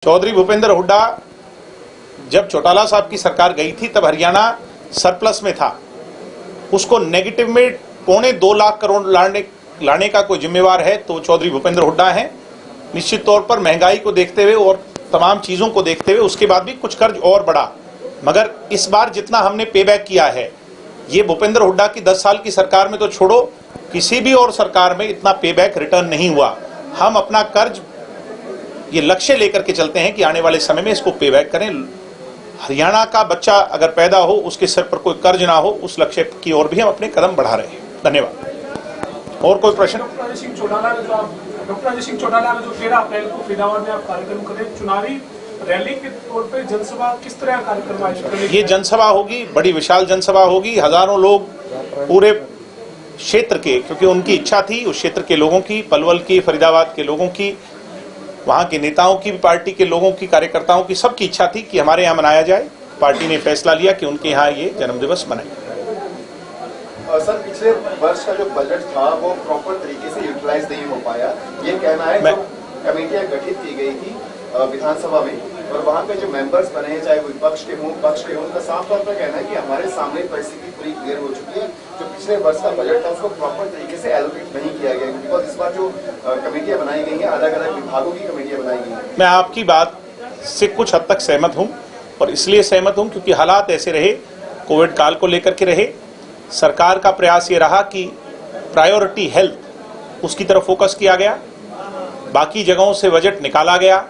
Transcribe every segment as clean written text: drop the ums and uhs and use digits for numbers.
चौधरी भूपेंद्र हुड्डा जब चौटाला साहब की सरकार गई थी तब हरियाणा सरप्लस में था। उसको नेगेटिव में 2.25 लाख करोड़ लाने का कोई जिम्मेवार है तो चौधरी भूपेंद्र हुड्डा हैं। निश्चित तौर पर महंगाई को देखते हुए और तमाम चीजों को देखते हुए उसके बाद भी कुछ कर्ज और बढ़ा, मगर इस बार जितना हमने पे बैक किया है, ये भूपेंद्र हुड्डा की 10 साल की सरकार में तो छोड़ो, किसी भी और सरकार में इतना पे बैक रिटर्न नहीं हुआ। हम अपना कर्ज ये लक्ष्य लेकर के चलते हैं कि आने वाले समय में इसको पे बैक करें। हरियाणा का बच्चा अगर पैदा हो, उसके सिर पर कोई कर्ज ना हो, उस लक्ष्य की ओर भी हम अपने कदम बढ़ा रहे हैं। धन्यवाद। और कोई प्रश्न? डॉक्टर अजय सिंह चौटाला में जो 13 अप्रैल को फरीदाबाद में आप कार्यक्रम करें, चुनावी रैली के तौर पे जनसभा किस तरह कार्यक्रम आयोजित करेंगे? ये जनसभा होगी, बड़ी विशाल जनसभा होगी। हजारों लोग पूरे क्षेत्र के, क्योंकि उनकी इच्छा थी उस क्षेत्र के लोगों की, पलवल की, फरीदाबाद के लोगों की, वहां के नेताओं की, पार्टी के लोगों की, कार्यकर्ताओं की, सबकी इच्छा थी कि हमारे यहाँ मनाया जाए। पार्टी ने फैसला लिया कि उनके यहाँ ये जन्मदिवस मनाए। सर, पिछले वर्ष का जो बजट था वो प्रॉपर तरीके से यूटिलाइज नहीं हो पाया, ये कहना है। जो कमेटियां गठित की गई थी विधानसभा में और वहां पे जो मेंबर्स बने हैं, चाहे विपक्ष के हों पक्ष के हों, उनका साफ तौर पर कहना है कि हमारे सामने परिस्थिति पूरी क्लियर हो चुकी है। जो पिछले वर्ष का बजट था उसको प्रॉपर तरीके से एलोकेट नहीं किया गया, बिकॉज इस बार जो कमेटियां बनाई गई हैं, अलग अलग विभागों की कमेटियां बनाई गई हैं। मैं आपकी बात से कुछ हद तक सहमत हूं, और इसलिए सहमत हूं क्योंकि हालात ऐसे रहे, कोविड काल को लेकर के रहे। सरकार का प्रयास ये रहा कि प्रायोरिटी हेल्थ, उसकी तरफ फोकस किया गया, बाकी जगहों से बजट निकाला गया।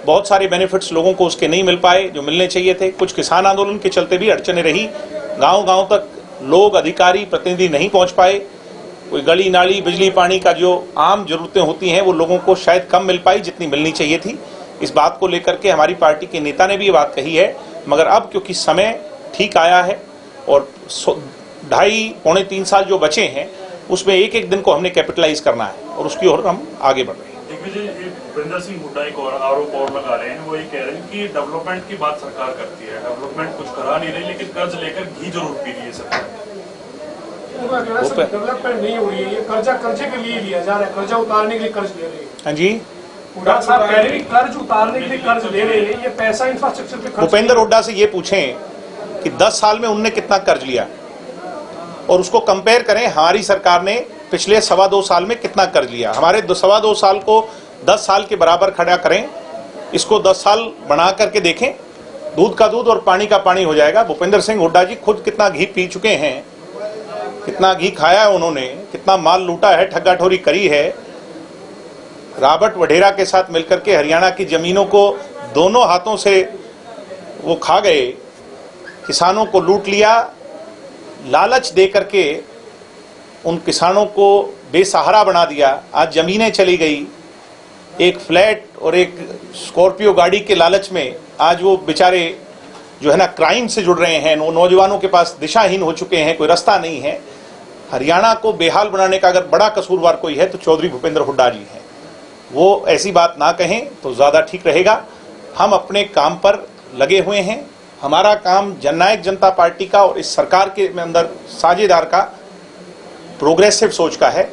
बहुत सारे बेनिफिट्स लोगों को उसके नहीं मिल पाए जो मिलने चाहिए थे। कुछ किसान आंदोलन के चलते भी अड़चने रही, गांव-गांव तक लोग, अधिकारी, प्रतिनिधि नहीं पहुंच पाए। कोई गली नाली, बिजली पानी का जो आम जरूरतें होती हैं वो लोगों को शायद कम मिल पाई जितनी मिलनी चाहिए थी। इस बात को लेकर के हमारी पार्टी के नेता ने भी ये बात कही है, मगर अब क्योंकि समय ठीक आया है और 2.5-3 साल जो बचे हैं उसमें एक एक दिन को हमने कैपिटलाइज करना है और उसकी ओर हम आगे बढ़ रहे हैं। भूपेंद्र सिंह हुड्डा एक और आरोप और लगा रहे हैं, वो ये कह रहे हैं कि डेवलपमेंट की बात सरकार करती है, डेवलपमेंट कुछ करा नहीं रही, लेकिन कर्ज लेकर घी जरूर पी रही है सरकार। डेवलपमेंट नहीं हो रही है, ये कर्जे के लिए लिया जा रहा है, कर्जा उतारने के लिए कर्ज ले रहे हैं। हाँ जी, हुड्डा साहब कह रहे हैं कर्ज उतारने के लिए कर्ज ले रहे हैं, ये पैसा इंफ्रास्ट्रक्चर पे। भूपेंद्र हुड्डा से ये पूछें कि 10 साल में उनने कितना कर्ज लिया और उसको कंपेयर करें हमारी सरकार ने पिछले 2.25 साल में कितना कर्ज लिया। हमारे 2.25 साल को 10 साल के बराबर खड़ा करें, इसको 10 साल बना करके देखें, दूध का दूध और पानी का पानी हो जाएगा। भूपेंद्र सिंह हुड्डा जी खुद कितना घी पी चुके हैं, कितना घी खाया है उन्होंने, कितना माल लूटा है, ठग्गाठोरी करी है। रॉबर्ट वढेरा के साथ मिलकर के हरियाणा की जमीनों को दोनों हाथों से वो खा गए, किसानों को लूट लिया, लालच दे करके उन किसानों को बेसहारा बना दिया। आज जमीनें चली गई, एक फ्लैट और एक स्कॉर्पियो गाड़ी के लालच में आज वो बेचारे जो है ना क्राइम से जुड़ रहे हैं। नौजवानों के पास दिशाहीन हो चुके हैं, कोई रास्ता नहीं है। हरियाणा को बेहाल बनाने का अगर बड़ा कसूरवार कोई है तो चौधरी भूपेंद्र हुड्डा जी हैं। वो ऐसी बात ना कहें तो ज़्यादा ठीक रहेगा। हम अपने काम पर लगे हुए हैं। हमारा काम जननायक जनता पार्टी का और इस सरकार के अंदर साझेदार का, प्रोग्रेसिव सोच का है।